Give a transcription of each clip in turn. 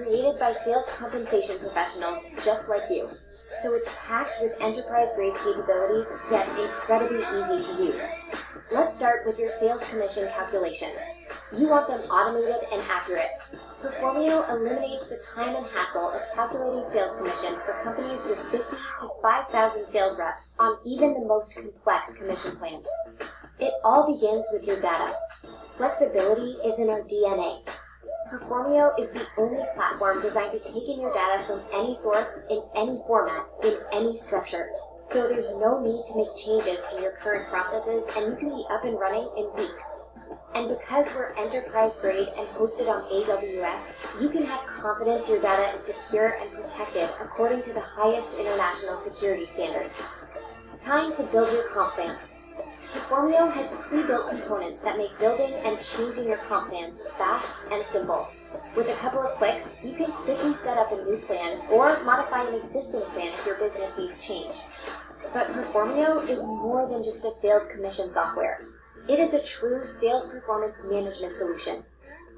created by sales compensation professionals just like you. So it's packed with enterprise-grade capabilities, yet incredibly easy to use. Let's start with your sales commission calculations. You want them automated and accurate. Performio eliminates the time and hassle of calculating sales commissions for companies with 50 to 5,000 sales reps on even the most complex commission plans. It all begins with your data. Flexibility is in our DNA. Performio is the only platform designed to take in your data from any source, in any format, in any structure. So there's no need to make changes to your current processes, and you can be up and running in weeks. And because we're enterprise grade and hosted on AWS, you can have confidence your data is secure and protected according to the highest international security standards. Time to build your comp plans. Performio has pre-built components that make building and changing your comp plans fast and simple. With a couple of clicks, you can quickly set up a new plan or modify an existing plan if your business needs change. But Performio is more than just a sales commission software. It is a true sales performance management solution.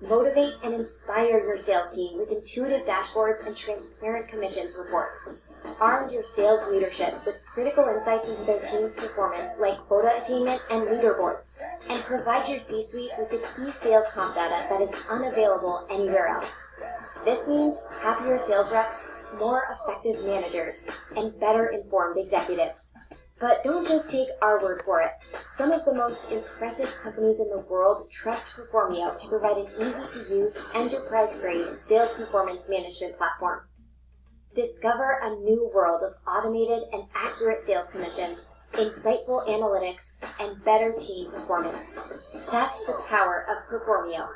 Motivate and inspire your sales team with intuitive dashboards and transparent commissions reports. Arm your sales leadership with critical insights into their team's performance like quota attainment and leaderboards. And provide your C-suite with the key sales comp data that is unavailable anywhere else. This means happier sales reps, more effective managers, and better informed executives. But don't just take our word for it. Some of the most impressive companies in the world trust Performio to provide an easy-to-use, enterprise-grade sales performance management platform. Discover a new world of automated and accurate sales commissions, insightful analytics, and better team performance. That's the power of Performio.